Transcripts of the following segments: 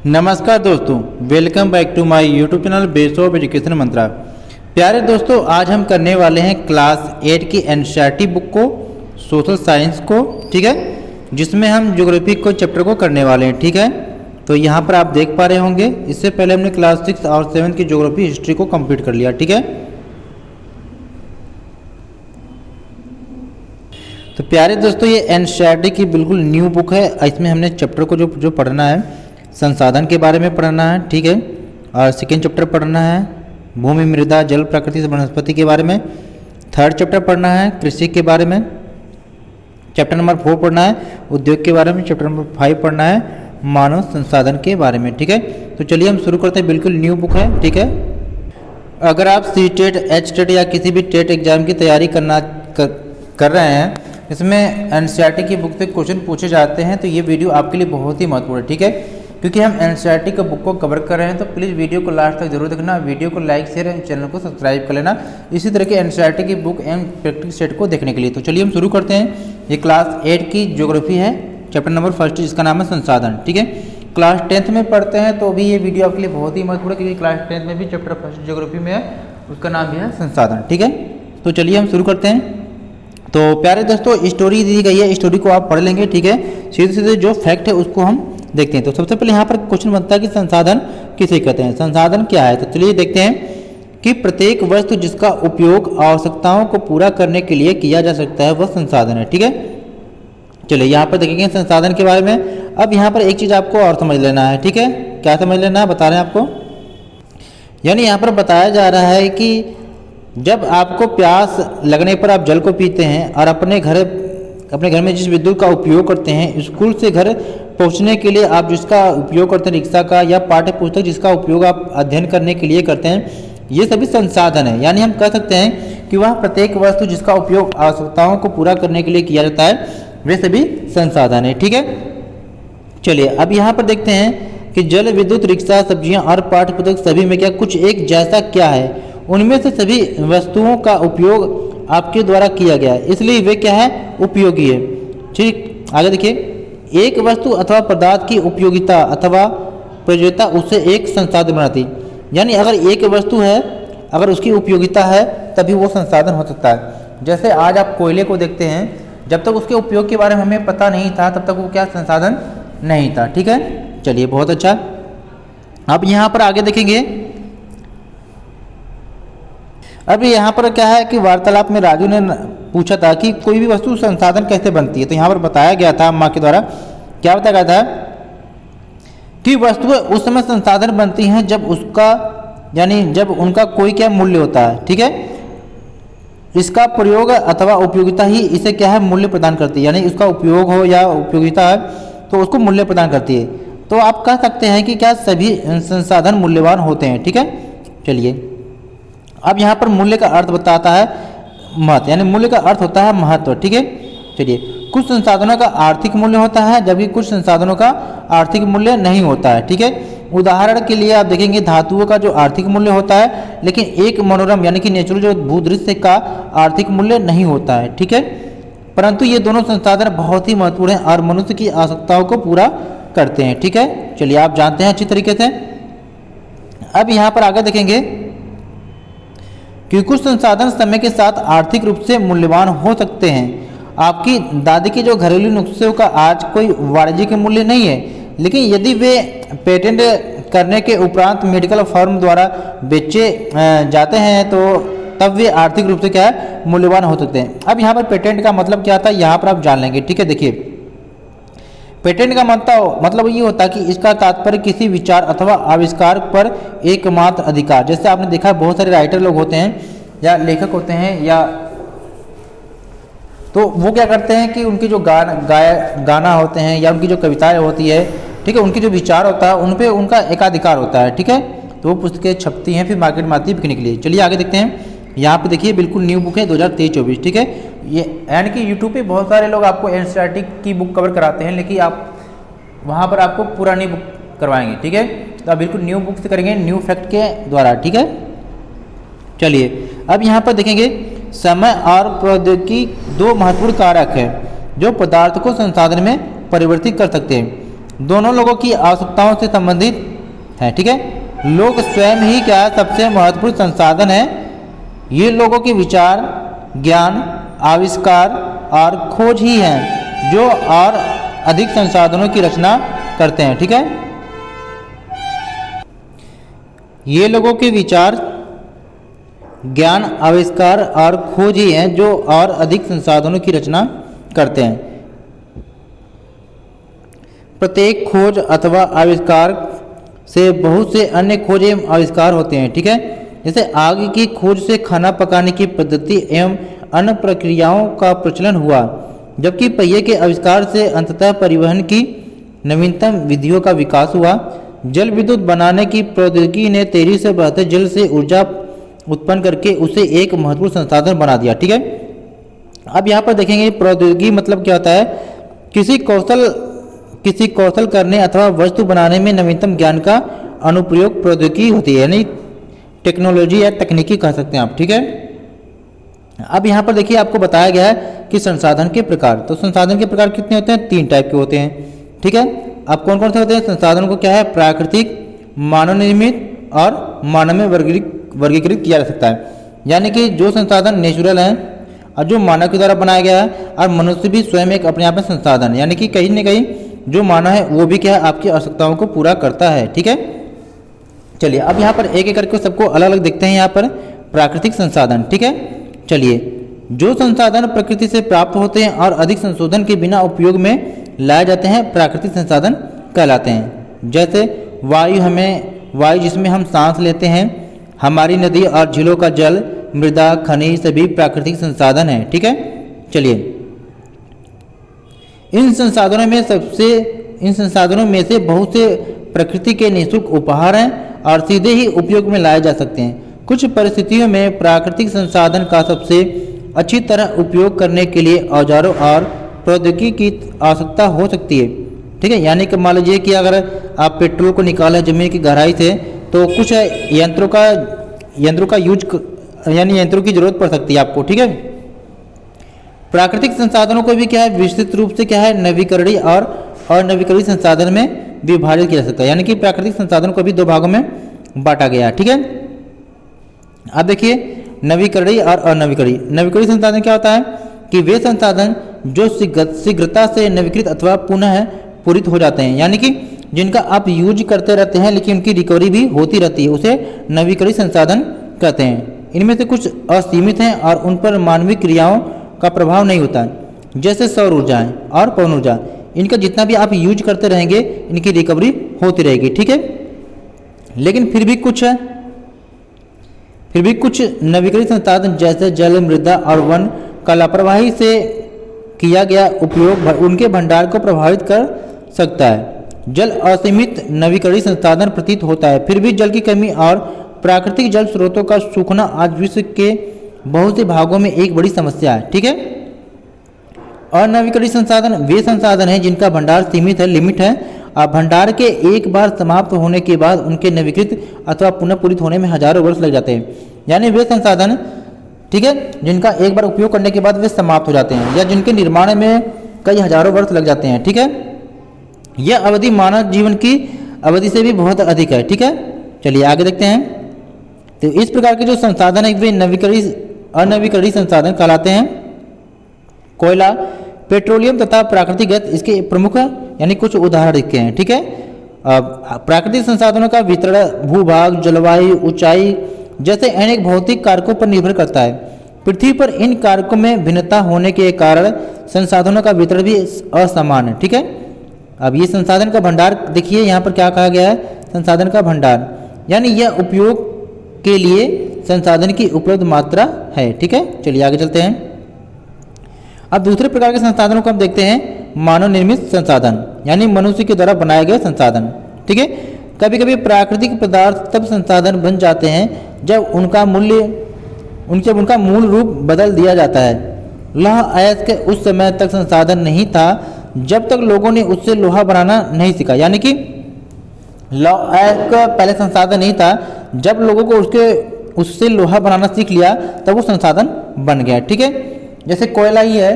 नमस्कार दोस्तों, welcome back to my YouTube channel base of education Mantra. प्यारे दोस्तों, आज हम करने वाले हैं क्लास 8 की एनसीईआरटी बुक को, सोशल साइंस को, ठीक है, जिसमें हम ज्योग्राफी को चैप्टर को करने वाले हैं। ठीक है, तो यहाँ पर आप देख पा रहे होंगे, इससे पहले हमने क्लास 6 और 7 की ज्योग्राफी हिस्ट्री को कंप्लीट कर लिया। ठीक है, तो प्यारे दोस्तों, ये एनसीईआरटी की बिल्कुल न्यू बुक है। इसमें हमने चैप्टर को जो पढ़ना है, संसाधन के बारे में पढ़ना है। ठीक है, और सेकेंड चैप्टर पढ़ना है भूमि, मृदा, जल, प्रकृति, वनस्पति के बारे में। थर्ड चैप्टर पढ़ना है कृषि के बारे में। चैप्टर नंबर 4 पढ़ना है उद्योग के बारे में। चैप्टर नंबर 5 पढ़ना है मानव संसाधन के बारे में। ठीक है, तो चलिए हम शुरू करते हैं। बिल्कुल न्यू बुक है। ठीक है, अगर आप सी-टेट, एच-टेट या किसी भी टेट एग्जाम की तैयारी कर रहे हैं, इसमें एनसीईआरटी की बुक से क्वेश्चन पूछे जाते हैं, तो ये वीडियो आपके लिए बहुत ही महत्वपूर्ण है। ठीक है, क्योंकि हम एनसीईआरटी के बुक को कवर कर रहे हैं, तो प्लीज़ वीडियो को लास्ट तक जरूर देखना। वीडियो को लाइक, शेयर एंड चैनल को सब्सक्राइब कर लेना इसी तरह के एनसीईआरटी की बुक एंड प्रैक्टिस सेट को देखने के लिए। तो चलिए हम शुरू करते हैं। ये क्लास 8 की ज्योग्राफी है, चैप्टर नंबर 1 जिसका नाम है संसाधन। ठीक है, क्लास 10th में पढ़ते हैं तो भी ये वीडियो आपके लिए बहुत ही महत्वपूर्ण है, क्योंकि क्लास 10th में भी चैप्टर 1 ज्योग्राफी में है, उसका नाम भी है संसाधन। ठीक है, तो चलिए हम शुरू करते हैं। तो प्यारे दोस्तों, स्टोरी दी गई है, स्टोरी को आप पढ़ लेंगे। ठीक है, सीधे सीधे जो फैक्ट है उसको हम देखते हैं। तो सबसे पहले यहाँ पर क्वेश्चन बनता है कि संसाधन किसे कहते हैं, संसाधन क्या है। तो चलिए देखते हैं कि प्रत्येक वस्तु जिसका उपयोग आवश्यकताओं को पूरा करने के लिए किया जा सकता है वह संसाधन है। ठीक है, चलिए यहाँ पर देखेंगे संसाधन के बारे में। अब यहाँ पर एक चीज़ आपको और समझ लेना है। ठीक है, क्या समझ लेना है बता रहे हैं आपको। यानी यहाँ पर बताया जा रहा है कि जब आपको प्यास लगने पर आप जल को पीते हैं, और अपने घर में जिस विद्युत का उपयोग करते हैं, स्कूल से घर पहुंचने के लिए आप जिसका उपयोग करते हैं, रिक्शा का, या पाठ्य पुस्तक जिसका उपयोग आप अध्ययन करने के लिए करते हैं, ये सभी संसाधन है। यानी हम कह सकते हैं कि वह प्रत्येक वस्तु जिसका उपयोग आवश्यकताओं को पूरा करने के लिए किया जाता है, वे सभी संसाधन है। ठीक है, चलिए अब यहाँ पर देखते हैं कि जल, विद्युत, रिक्शा, सब्जियाँ और पाठ्य पुस्तक सभी में क्या कुछ एक जैसा क्या है। उनमें से सभी वस्तुओं का उपयोग आपके द्वारा किया गया है, इसलिए वे क्या है, उपयोगी है। ठीक, आगे देखिए, एक वस्तु अथवा पदार्थ की उपयोगिता अथवा प्रयोज्यता उससे एक संसाधन बनाती। यानी अगर एक वस्तु है, अगर उसकी उपयोगिता है, तभी वो संसाधन हो सकता है। जैसे आज आप कोयले को देखते हैं, जब तक उसके उपयोग के बारे में हमें पता नहीं था, तब तक वो क्या संसाधन नहीं था। ठीक है, चलिए बहुत अच्छा। अब यहाँ पर आगे देखेंगे। अब यहाँ पर क्या है कि वार्तालाप में राजू ने पूछा था कि कोई भी वस्तु संसाधन कैसे बनती है। तो यहाँ पर बताया गया था, माँ के द्वारा क्या बताया गया था कि वस्तुएं उस समय संसाधन बनती हैं जब उसका, यानी जब उनका कोई क्या मूल्य होता है। ठीक है, इसका प्रयोग अथवा उपयोगिता ही इसे क्या है, मूल्य प्रदान करती है। यानी उसका उपयोग हो या उपयोगिता है तो उसको मूल्य प्रदान करती है। तो आप कह सकते हैं कि क्या सभी संसाधन मूल्यवान होते हैं। ठीक है, चलिए अब यहाँ पर मूल्य का अर्थ बताता है महत्व, यानी मूल्य का अर्थ होता है महत्व। ठीक है, चलिए कुछ संसाधनों का आर्थिक मूल्य होता है, जबकि कुछ संसाधनों का आर्थिक मूल्य नहीं होता है। ठीक है, उदाहरण के लिए आप देखेंगे धातुओं का जो आर्थिक मूल्य होता है, लेकिन एक मनोरम यानी कि नेचुरल जो भूदृश्य का आर्थिक मूल्य नहीं होता है। ठीक है, परंतु ये दोनों संसाधन बहुत ही महत्वपूर्ण हैं और मनुष्य की आवश्यकताओं को पूरा करते हैं। ठीक है, चलिए आप जानते हैं अच्छी तरीके से। अब यहाँ पर आगे देखेंगे कि कुछ संसाधन समय के साथ आर्थिक रूप से मूल्यवान हो सकते हैं। आपकी दादी के जो घरेलू नुस्खों का आज कोई वाणिज्यिक मूल्य नहीं है, लेकिन यदि वे पेटेंट करने के उपरांत मेडिकल फर्म द्वारा बेचे जाते हैं, तो तब वे आर्थिक रूप से क्या है, मूल्यवान हो सकते हैं। अब यहाँ पर पेटेंट का मतलब क्या था, यहाँ पर आप जान लेंगे। ठीक है, देखिए पेटेंट का मतलब ये होता है कि इसका तात्पर्य किसी विचार अथवा आविष्कार पर एकमात्र अधिकार। जैसे आपने देखा बहुत सारे राइटर लोग होते हैं या लेखक होते हैं, या तो वो क्या करते हैं कि उनकी जो गाना होते हैं या उनकी जो कविताएं होती है, ठीक है, उनकी जो विचार होता है उन पे उनका एकाधिकार होता है। ठीक है, तो वो पुस्तकें छपती हैं, फिर मार्केट में आती है बिकने के लिए। चलिए आगे देखते हैं। यहाँ पे देखिए बिल्कुल न्यू बुक है 2023-24। ठीक है, ये यानी कि यूट्यूब पे बहुत सारे लोग आपको एनसीईआरटी की बुक कवर कराते हैं, लेकिन आप वहाँ पर आपको पुरानी बुक करवाएंगे। ठीक है, तो आप बिल्कुल न्यू बुक से करेंगे, न्यू फैक्ट के द्वारा। ठीक है, चलिए अब यहाँ पर देखेंगे समय और प्रौद्योगिकी दो महत्वपूर्ण कारक हैं जो पदार्थ को संसाधन में परिवर्तित कर सकते हैं। दोनों लोगों की आवश्यकताओं से संबंधित है। ठीक है, लोग स्वयं ही क्या सबसे महत्वपूर्ण संसाधन है। ये लोगों के विचार, ज्ञान, आविष्कार और खोज ही हैं जो और अधिक संसाधनों की रचना करते हैं। ठीक है, ये लोगों के विचार, ज्ञान, आविष्कार और खोज ही हैं जो और अधिक संसाधनों की रचना करते हैं। प्रत्येक खोज अथवा आविष्कार से बहुत से अन्य खोज एवं आविष्कार होते हैं। ठीक है, जैसे आग की खोज से खाना पकाने की पद्धति एवं अन्य प्रक्रियाओं का प्रचलन हुआ, जबकि पहिए के आविष्कार से अंततः परिवहन की नवीनतम विधियों का विकास हुआ। जल विद्युत बनाने की प्रौद्योगिकी ने तेजी से बढ़ते जल से ऊर्जा उत्पन्न करके उसे एक महत्वपूर्ण संसाधन बना दिया। ठीक है, अब यहाँ पर देखेंगे प्रौद्योगिकी मतलब क्या होता है। किसी कौशल करने अथवा वस्तु बनाने में नवीनतम ज्ञान का अनुप्रयोग प्रौद्योगिकी होती है, यानी टेक्नोलॉजी या तकनीकी कह सकते हैं आप। ठीक है, अब यहाँ पर देखिए आपको बताया गया है कि संसाधन के प्रकार। तो संसाधन के प्रकार कितने होते हैं? 3 टाइप के होते हैं। ठीक है, अब कौन कौन से होते हैं संसाधनों को? क्या है? प्राकृतिक, मानव निर्मित और मानव में वर्गीकृत किया जा सकता है। यानी कि जो संसाधन नेचुरल हैं और जो मानव के द्वारा बनाया गया है, और मनुष्य भी स्वयं एक अपने आप में संसाधन, यानी कि कहीं न कहीं जो मानव है वो भी क्या है आपकी आवश्यकताओं को पूरा करता है। ठीक है, चलिए अब यहाँ पर एक एक करके सबको अलग अलग देखते हैं। यहाँ पर प्राकृतिक संसाधन। ठीक है, चलिए जो संसाधन प्रकृति से प्राप्त होते हैं और अधिक संशोधन के बिना उपयोग में लाए जाते हैं प्राकृतिक संसाधन कहलाते हैं। जैसे वायु जिसमें हम सांस लेते हैं, हमारी नदी और झीलों का जल, मृदा, खनिज सभी प्राकृतिक संसाधन हैं। ठीक है, चलिए इन संसाधनों में से बहुत से प्रकृति के निःशुल्क उपहार हैं और सीधे ही उपयोग में लाए जा सकते हैं। कुछ परिस्थितियों में प्राकृतिक संसाधन का सबसे अच्छी तरह उपयोग करने के लिए औजारों और प्रौद्योगिकी की आवश्यकता हो सकती है। ठीक है, यानी कि मान लीजिए कि अगर आप पेट्रोल को निकालें जमीन की गहराई से, तो कुछ यंत्रों की जरूरत पड़ सकती है आपको। ठीक है, प्राकृतिक संसाधनों को भी क्या है विस्तृत रूप से क्या है नवीकरणीय और अनवीकरणीय संसाधन में विभाजित किया जा सकता है। यानी कि प्राकृतिक संसाधनों को भी 2 भागों में बांटा गया है। ठीक है, अब देखिए नवीकरणीय और अनवीकरणीय। नवीकरणीय संसाधन क्या होता है कि वे संसाधन जो शीघ्रता से नवीकृत अथवा पुनः पूरित हो जाते हैं, यानी कि जिनका आप यूज करते रहते हैं लेकिन उनकी रिकवरी भी होती रहती है, उसे नवीकरणीय संसाधन कहते हैं। इनमें से कुछ असीमित हैं और उन पर मानवीय क्रियाओं का प्रभाव नहीं होता है, जैसे सौर ऊर्जा और पवन ऊर्जा। इनका जितना भी आप यूज करते रहेंगे इनकी रिकवरी होती रहेगी। ठीक है, लेकिन फिर भी कुछ नवीकरणीय संसाधन जैसे जल, मृदा और वन का लापरवाही से किया गया उपयोग उनके भंडार को प्रभावित कर सकता है। जल असीमित नवीकरणीय संसाधन प्रतीत होता है, फिर भी जल की कमी और प्राकृतिक जल स्रोतों का सूखना आज विश्व के बहुत से भागों में एक बड़ी समस्या है। ठीक है, अनवीकरणीय संसाधन वे संसाधन हैं जिनका भंडार सीमित है, लिमिट है, और भंडार के एक बार समाप्त होने के बाद उनके नवीकृत अथवा पुनः पूरित होने में हजारों वर्ष लग जाते हैं। यानी वे संसाधन, ठीक है, जिनका एक बार उपयोग करने के बाद वे समाप्त हो जाते हैं या जिनके निर्माण में कई हजारों वर्ष लग जाते हैं। ठीक है, यह अवधि मानव जीवन की अवधि से भी बहुत अधिक है। ठीक है, चलिए आगे देखते हैं। तो इस प्रकार के जो संसाधन है वे अनवीकरणीय संसाधन कहलाते हैं। कोयला, पेट्रोलियम तथा प्राकृतिक गैस इसके प्रमुख यानी कुछ उदाहरण दिखे हैं। ठीक है, प्राकृतिक संसाधनों का वितरण भूभाग, जलवायु, ऊंचाई जैसे अनेक भौतिक कारकों पर निर्भर करता है। पृथ्वी पर इन कारकों में भिन्नता होने के कारण संसाधनों का वितरण भी असमान है। ठीक है, अब ये संसाधन का भंडार देखिए यहाँ पर क्या कहा गया है, संसाधन का भंडार यानी यह उपयोग के लिए संसाधन की उपलब्ध मात्रा है। ठीक है, चलिए आगे चलते हैं। अब दूसरे प्रकार के संसाधनों को हम देखते हैं, मानव निर्मित संसाधन यानी मनुष्य के द्वारा बनाए गए संसाधन। ठीक है, कभी कभी प्राकृतिक पदार्थ तब संसाधन बन जाते हैं जब उनका मूल रूप बदल दिया जाता है। लौह अयस्क के उस समय तक संसाधन नहीं था जब तक लोगों ने उससे लोहा बनाना नहीं सीखा। यानी कि लौह अयस्क पहले संसाधन नहीं था, जब लोगों को उससे लोहा बनाना सीख लिया तब वो संसाधन बन गया। ठीक है, जैसे कोयला ही है,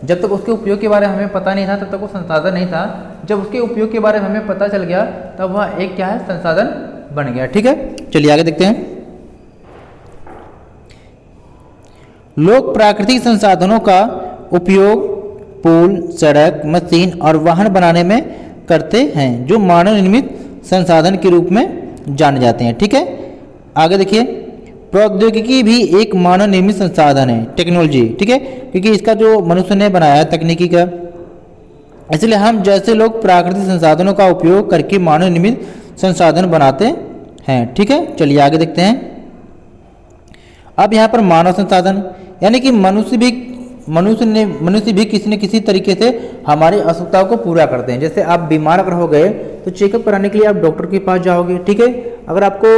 जब तक उसके उपयोग के बारे में हमें पता नहीं था तब तक वो संसाधन नहीं था। जब उसके उपयोग के बारे में हमें पता चल गया तब वह एक क्या है, संसाधन बन गया। ठीक है, चलिए आगे देखते हैं। लोग प्राकृतिक संसाधनों का उपयोग पुल, सड़क, मशीन और वाहन बनाने में करते हैं जो मानव निर्मित संसाधन के रूप में जाने जाते हैं। ठीक है, आगे देखिए। प्रौद्योगिकी भी एक मानव निर्मित संसाधन है, टेक्नोलॉजी। ठीक है, क्योंकि इसका जो मनुष्य ने बनाया है तकनीकी का, इसलिए हम जैसे लोग प्राकृतिक संसाधनों का उपयोग करके मानव निर्मित संसाधन बनाते हैं। ठीक है, चलिए आगे देखते हैं। अब यहाँ पर मानव संसाधन यानी कि मनुष्य भी किसी न किसी तरीके से हमारी आवश्यकताओं को पूरा करते हैं। जैसे आप बीमार अगर हो गए तो चेकअप कराने के लिए आप डॉक्टर के पास जाओगे। ठीक है, अगर आपको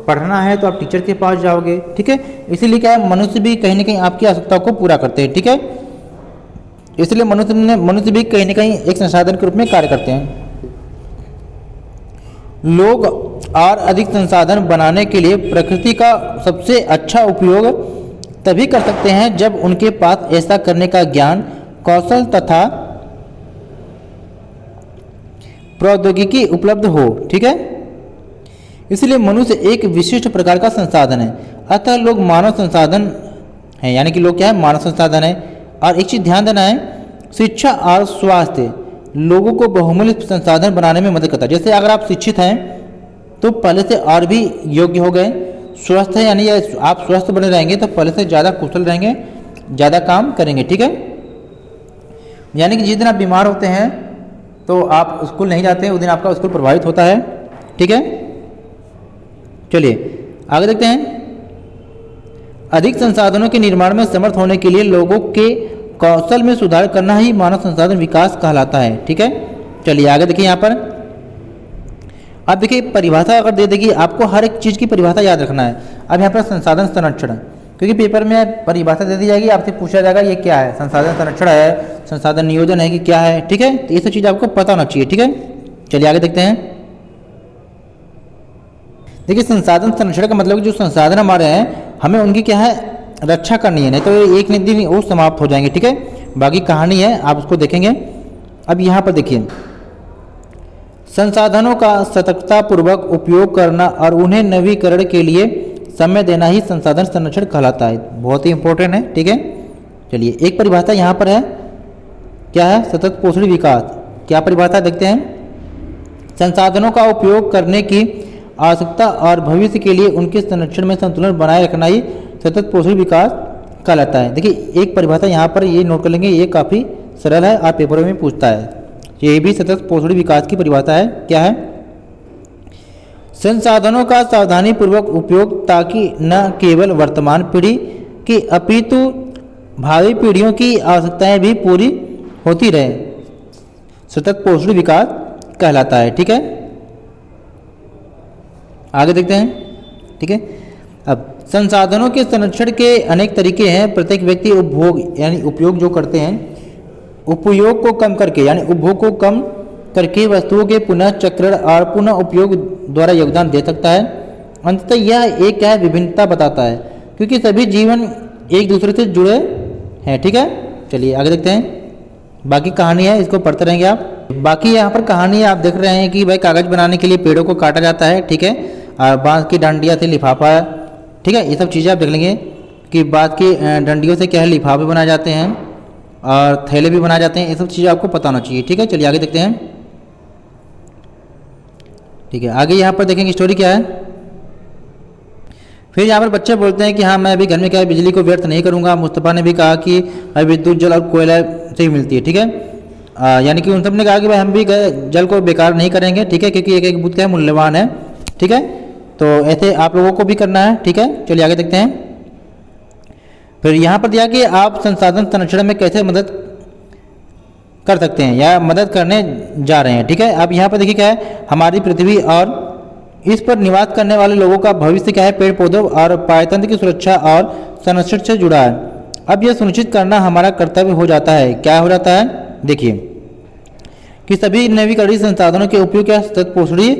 पढ़ना है तो आप टीचर के पास जाओगे। ठीक है, इसीलिए क्या है, मनुष्य भी कहीं ना कहीं आपकी आवश्यकताओं को पूरा करते हैं। ठीक है, इसलिए मनुष्य भी कहीं ना कहीं एक संसाधन के रूप में कार्य करते हैं। लोग और अधिक संसाधन बनाने के लिए प्रकृति का सबसे अच्छा उपयोग तभी कर सकते हैं जब उनके पास ऐसा करने का ज्ञान, कौशल तथा प्रौद्योगिकी उपलब्ध हो। ठीक है, इसलिए मनुष्य एक विशिष्ट प्रकार का संसाधन है। अतः लोग मानव संसाधन हैं, यानी कि लोग क्या है, मानव संसाधन है। और एक चीज ध्यान देना है, शिक्षा और स्वास्थ्य लोगों को बहुमूल्य संसाधन बनाने में मदद करता है। जैसे अगर आप शिक्षित हैं तो पहले से और भी योग्य हो गए, स्वस्थ है यानी आप स्वस्थ बने रहेंगे तो पहले से ज़्यादा कुशल रहेंगे, ज़्यादा काम करेंगे। ठीक है, यानी कि जिस दिन आप बीमार होते हैं तो आप स्कूल नहीं जाते हैं, उस दिन आपका स्कूल प्रभावित होता है। ठीक है, चलिए आगे देखते हैं। अधिक संसाधनों के निर्माण में समर्थ होने के लिए लोगों के कौशल में सुधार करना ही मानव संसाधन विकास कहलाता है। ठीक है, चलिए आगे देखिए। यहाँ पर अब देखिए परिभाषा अगर दे देगी, आपको हर एक चीज़ की परिभाषा याद रखना है। अब यहाँ पर संसाधन संरक्षण, क्योंकि पेपर में परिभाषा दे दी जाएगी, आपसे पूछा जाएगा ये क्या है, संसाधन संरक्षण है, संसाधन नियोजन है कि क्या है। ठीक है, तो ये सब चीज़ आपको पता होना चाहिए। ठीक है, चलिए आगे देखते हैं। देखिए संसाधन संरक्षण का मतलब जो संसाधन हमारे हैं हमें उनकी क्या है, रक्षा करनी है, नहीं तो एक न दिन वो समाप्त हो जाएंगे। ठीक है, बाकी कहानी है, आप उसको देखेंगे। अब यहाँ पर देखिए, संसाधनों का सतर्कतापूर्वक उपयोग करना और उन्हें नवीकरण के लिए समय देना ही संसाधन संरक्षण कहलाता है। बहुत ही इंपॉर्टेंट है। ठीक है, चलिए एक परिभाषा यहाँ पर है, क्या है, सतत पोषण विकास। क्या परिभाषा देखते हैं। संसाधनों का उपयोग करने की आवश्यकता और भविष्य के लिए उनके संरक्षण में संतुलन बनाए रखना ही सतत पोषण विकास कहलाता है। देखिए एक परिभाषा यहाँ पर ये नोट कर लेंगे, ये काफ़ी सरल है, आप पेपरों में पूछता है। ये भी सतत पोषण विकास की परिभाषा है। क्या है, संसाधनों का सावधानीपूर्वक उपयोग ताकि न केवल वर्तमान पीढ़ी की अपितु भावी पीढ़ियों की आवश्यकताएं भी पूरी होती रहे, सतत पोषण विकास कहलाता है। ठीक है, आगे देखते हैं। ठीक है, अब संसाधनों के संरक्षण के अनेक तरीके हैं। प्रत्येक व्यक्ति उपभोग यानी उपयोग जो करते हैं, उपयोग को कम करके यानी उपभोग को कम करके वस्तुओं के पुनः चक्रण और पुनः उपयोग द्वारा योगदान दे सकता है। अंततः यह एक क्या विभिन्नता बताता है, क्योंकि सभी जीवन एक दूसरे से जुड़े हैं। ठीक है, चलिए आगे देखते हैं। बाकी कहानी है, इसको पढ़ते रहेंगे आप। बाकी यहाँ पर कहानी आप देख रहे हैं कि भाई कागज बनाने के लिए पेड़ों को काटा जाता है। ठीक है, और बांस की डंडिया से लिफाफा, ठीक है, ये सब चीज़ें आप देख लेंगे कि बांस की डंडियों से क्या है, लिफाफे बनाए जाते हैं और थैले भी बनाए जाते हैं। ये सब चीज़ें आपको पता होना चाहिए। ठीक है, चलिए आगे देखते हैं। ठीक है, आगे यहाँ पर देखेंगे स्टोरी क्या है। फिर यहाँ पर बच्चे बोलते हैं कि हाँ मैं अभी घर में क्या है बिजली को व्यर्थ नहीं करूँगा। मुस्तफ़ा ने भी कहा कि भाई विद्युत जल और कोयला से ही मिलती है। ठीक है, यानी कि उन सब ने कहा कि भाई हम भी जल को बेकार नहीं करेंगे। ठीक है, क्योंकि एक एक बूंद क्या है मूल्यवान है। ठीक है, तो ऐसे आप लोगों को भी करना है। ठीक है, चलिए आगे देखते हैं। फिर यहाँ पर दिया कि आप संसाधन संरक्षण में कैसे मदद कर सकते हैं या मदद करने जा रहे हैं। ठीक है, अब यहाँ पर देखिए क्या है, हमारी पृथ्वी और इस पर निवास करने वाले लोगों का भविष्य क्या है, पेड़ पौधों और पायतंत्र की सुरक्षा और संरक्षण से जुड़ा है। अब यह सुनिश्चित करना हमारा कर्तव्य हो जाता है। क्या हो जाता है, देखिए कि सभी नवीकरणीय संसाधनों के उपयोग क्या सतत पोषणीय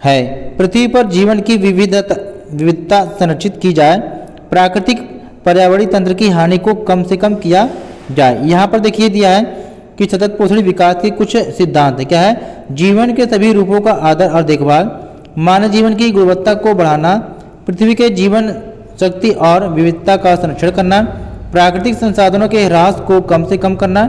है। पृथ्वी पर जीवन की विविधता संरक्षित की जाए, प्राकृतिक पर्यावरणीय तंत्र की हानि को कम से कम किया जाए। यहाँ पर देखिए दिया है कि सतत पोषण विकास के कुछ सिद्धांत क्या है, जीवन के सभी रूपों का आदर और देखभाल, मानव जीवन की गुणवत्ता को बढ़ाना, पृथ्वी के जीवन शक्ति और विविधता का संरक्षण करना, प्राकृतिक संसाधनों के ह्रास को कम से कम करना,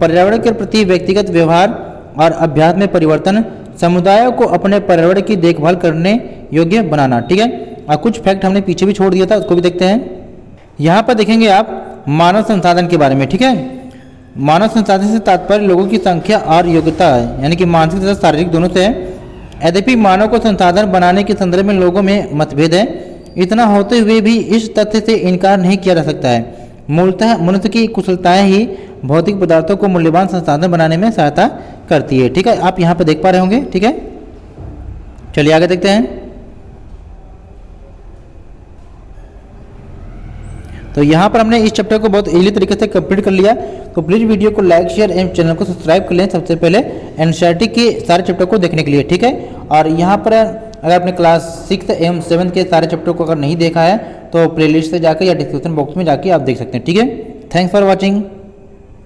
पर्यावरण के प्रति व्यक्तिगत व्यवहार और अभ्यास में परिवर्तन, समुदायों को अपने पर्यावरण की देखभाल करने योग्य बनाना। ठीक है, और कुछ फैक्ट हमने पीछे भी छोड़ दिया था, उसको भी देखते हैं। यहाँ पर देखेंगे आप मानव संसाधन के बारे में। ठीक है, मानव संसाधन से तात्पर्य लोगों की संख्या और योग्यता है, यानी कि मानसिक तथा शारीरिक दोनों से है। यद्यपि मानव को संसाधन बनाने के संदर्भ में लोगों में मतभेद है, इतना होते हुए भी इस तथ्य से इनकार नहीं किया जा सकता है, मूलतः मनुष्य की कुशलताएं ही भौतिक पदार्थों को मूल्यवान संसाधन बनाने में सहायता करती है। ठीक है, आप यहाँ पर देख पा रहे होंगे। ठीक है, चलिए आगे देखते हैं। तो यहाँ पर हमने इस चैप्टर को बहुत इजीली तरीके से कंप्लीट कर लिया। तो प्लीज़ वीडियो को लाइक शेयर एवं चैनल को सब्सक्राइब कर लें सबसे पहले एनसीईआरटी के सारे चैप्टर को देखने के लिए। ठीक है, और यहाँ पर अगर आपने क्लास 6 एवं 7 के सारे चैप्टर को अगर नहीं देखा है तो प्लेलिस्ट से जाकर या डिस्क्रिप्शन बॉक्स में जाके आप देख सकते हैं। ठीक है, थैंक्स फॉर वॉचिंग।